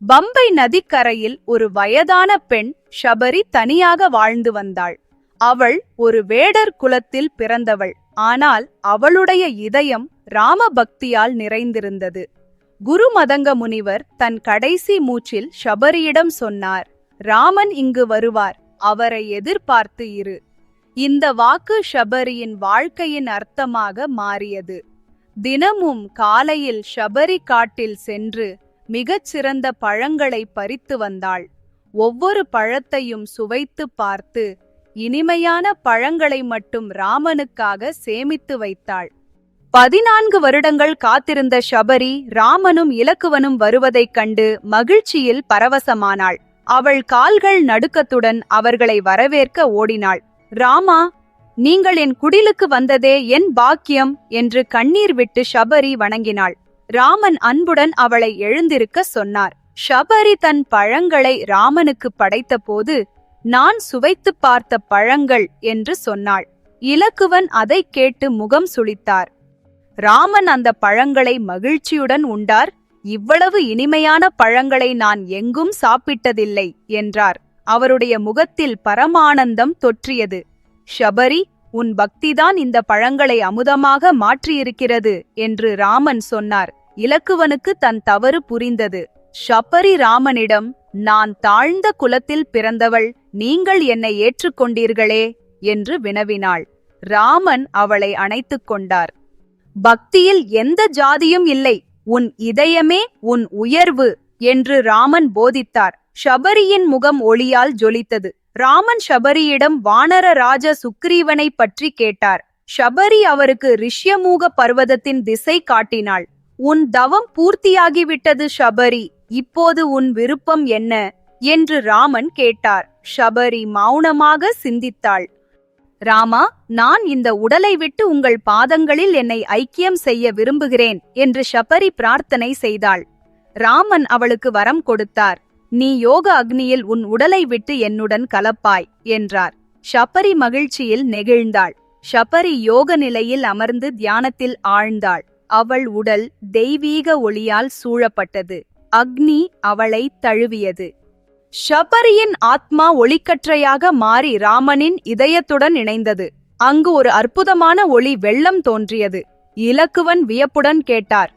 பம்பை நதிக்கரையில் ஒரு வயதான பெண் ஷபரி தனியாக வாழ்ந்து வந்தாள். அவள் ஒரு வேடர் குலத்தில் பிறந்தவள். ஆனால் அவளுடைய இதயம் ராம பக்தியால் நிறைந்திருந்தது. குரு மதங்க முனிவர் தன் கடைசி மூச்சில் ஷபரியிடம் சொன்னார், ராமன் இங்கு வருவார், அவரை எதிர்பார்த்து இரு. இந்த வாக்கு ஷபரியின் வாழ்க்கையின் அர்த்தமாக மாறியது. தினமும் காலையில் ஷபரி காட்டில் சென்று மிகச்சிறந்த பழங்களை பறித்து வந்தாள். ஒவ்வொரு பழத்தையும் சுவைத்து பார்த்து இனிமையான பழங்களை மட்டும் ராமனுக்காக சேமித்து வைத்தாள். 14 வருடங்கள் காத்திருந்த ஷபரி ராமனும் இலக்குவனும் வருவதைக் கண்டு மகிழ்ச்சியில் பரவசமானாள். அவள் கால்கள் நடுக்கத்துடன் அவர்களை வரவேற்க ஓடினாள். ராமா, நீங்கள் என் குடிலுக்கு வந்ததே என் பாக்கியம் என்று கண்ணீர் விட்டு ஷபரி வணங்கினாள். ராமன் அன்புடன் அவளை எழுந்திருக்க சொன்னார். ஷபரி தன் பழங்களை ராமனுக்கு படைத்த போது, நான் சுவைத்து பார்த்த பழங்கள் என்று சொன்னாள். இலக்குவன் அதை கேட்டு முகம் சுளித்தார். ராமன் அந்த பழங்களை மகிழ்ச்சியுடன் உண்டார். இவ்வளவு இனிமையான பழங்களை நான் எங்கும் சாப்பிட்டதில்லை என்றார். அவருடைய முகத்தில் பரமானந்தம் தொற்றியது. ஷபரி, உன் பக்திதான் இந்த பழங்களை அமுதமாக மாற்றியிருக்கிறது என்று ராமன் சொன்னார். இலக்குவனுக்கு தன் தவறு புரிந்தது. ஷபரி ராமனிடம், நான் தாழ்ந்த குலத்தில் பிறந்தவள், நீங்கள் என்னை ஏற்றுக்கொண்டீர்களே என்று வினவினாள். ராமன் அவளை அணைத்துக் கொண்டார். பக்தியில் எந்த ஜாதியும் இல்லை, உன் இதயமே உன் உயர்வு என்று ராமன் போதித்தார். ஷபரியின் முகம் ஒளியால் ஜொலித்தது. ராமன் ஷபரியிடம் வானர ராஜ சுக்ரீவனை பற்றி கேட்டார். ஷபரி அவருக்கு ரிஷ்யமூக பர்வதத்தின் திசை காட்டினாள். உன் தவம் பூர்த்தியாகிவிட்டது ஷபரி, இப்போது உன் விருப்பம் என்ன என்று ராமன் கேட்டார். ஷபரி மௌனமாக சிந்தித்தாள். ராமா, நான் இந்த உடலை விட்டு உங்கள் பாதங்களில் என்னை ஐக்கியம் செய்ய விரும்புகிறேன் என்று ஷபரி பிரார்த்தனை செய்தாள். ராமன் அவளுக்கு வரம் கொடுத்தார். நீ யோக அக்னியில் உன் உடலை விட்டு என்னுடன் கலப்பாய் என்றார். ஷபரி மகிழ்ச்சியில் நெகிழ்ந்தாள். ஷபரி யோக நிலையில் அமர்ந்து தியானத்தில் ஆழ்ந்தாள். அவள் உடல் தெய்வீக ஒளியால் சூழப்பட்டது. அக்னி அவளை தழுவியது. ஷபரியின் ஆத்மா ஒளிக்கற்றையாக மாறி ராமனின் இதயத்துடன் இணைந்தது. அங்கு ஒரு அற்புதமான ஒளி வெள்ளம் தோன்றியது. இலக்குவன் வியப்புடன் கேட்டார்,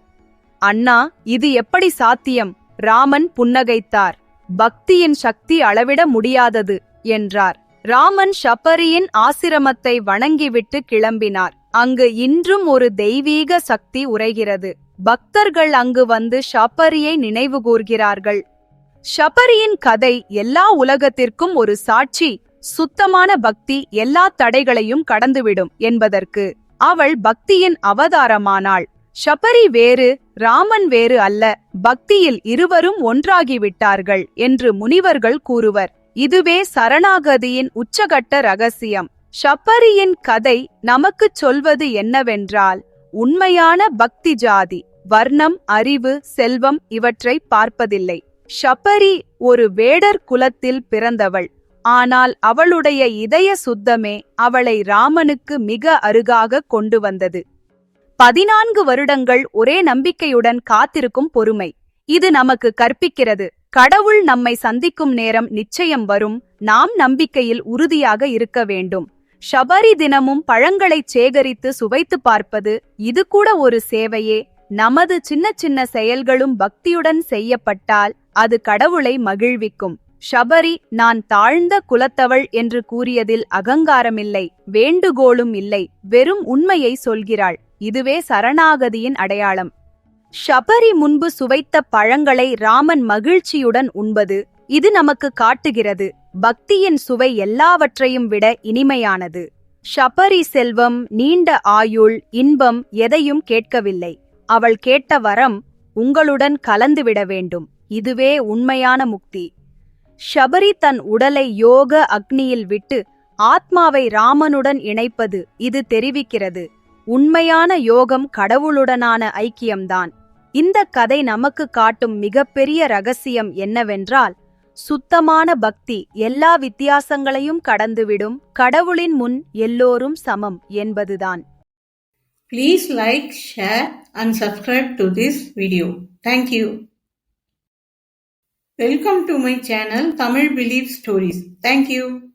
அண்ணா, இது எப்படி சாத்தியம்? ராமன் புன்னகைத்தார். பக்தியின் சக்தி அளவிட முடியாதது என்றார். ராமன் ஷபரியின் ஆசிரமத்தை வணங்கிவிட்டு கிளம்பினார். அங்கு இன்றும் ஒரு தெய்வீக சக்தி உறைகிறது. பக்தர்கள் அங்கு வந்து ஷபரியை நினைவு கூர்கிறார்கள். ஷபரியின் கதை எல்லா உலகத்திற்கும் ஒரு சாட்சி. சுத்தமான பக்தி எல்லா தடைகளையும் கடந்துவிடும் என்பதற்கு. அவள் பக்தியின் அவதாரமானாள். ஷபரி வேறு, ராமன் வேறு அல்ல. பக்தியில் இருவரும் ஒன்றாகிவிட்டார்கள் என்று முனிவர்கள் கூறுவர். இதுவே சரணாகதியின் உச்சகட்ட ரகசியம். ஷபரியின் கதை நமக்குச் சொல்வது என்னவென்றால், உண்மையான பக்தி ஜாதி, வர்ணம், அறிவு, செல்வம் இவற்றை பார்ப்பதில்லை. ஷபரி ஒரு வேடர் குலத்தில் பிறந்தவள். ஆனால் அவளுடைய இதய சுத்தமே அவளை ராமனுக்கு மிக அருகாக கொண்டு வந்தது. 14 வருடங்கள் ஒரே நம்பிக்கையுடன் காத்திருக்கும் பொறுமை. இது நமக்கு கற்பிக்கிறது, கடவுள் நம்மை சந்திக்கும் நேரம் நிச்சயம் வரும். நாம் நம்பிக்கையில் உறுதியாக இருக்க வேண்டும். ஷபரி தினமும் பழங்களை சேகரித்து சுவைத்து பார்ப்பது, இது கூட ஒரு சேவையே. நமது சின்ன சின்ன செயல்களும் பக்தியுடன் செய்யப்பட்டால் அது கடவுளை மகிழ்விக்கும். ஷபரி நான் தாழ்ந்த குலத்தவள் என்று கூறியதில் அகங்காரமில்லை, வேண்டுகோளும் இல்லை, வெறும் உண்மையை சொல்கிறாள். இதுவே சரணாகதியின் அடையாளம். ஷபரி முன்பு சுவைத்த பழங்களை ராமன் மகிழ்ச்சியுடன் உண்பது, இது நமக்கு காட்டுகிறது பக்தியின் சுவை எல்லாவற்றையும் விட இனிமையானது. ஷபரி செல்வம், நீண்ட ஆயுள், இன்பம் எதையும் கேட்கவில்லை. அவள் கேட்ட வரம், உங்களுடன் கலந்துவிட வேண்டும். இதுவே உண்மையான முக்தி. ஷபரி தன் உடலை யோக அக்னியில் விட்டு ஆத்மாவை ராமனுடன் இணைப்பது இது தெரிவிக்கிறது. உண்மையான யோகம் கடவுளுடனான ஐக்கியம்தான். இந்த கதை நமக்கு காட்டும் மிகப்பெரிய ரகசியம் என்னவென்றால், சுத்தமான பக்தி எல்லா வித்தியாசங்களையும் கடந்துவிடும். கடவுளின் முன் எல்லோரும் சமம் என்பதுதான். Please like, share and subscribe to this video. Thank you. welcome to my channel Tamil Belief Stories. Thank you.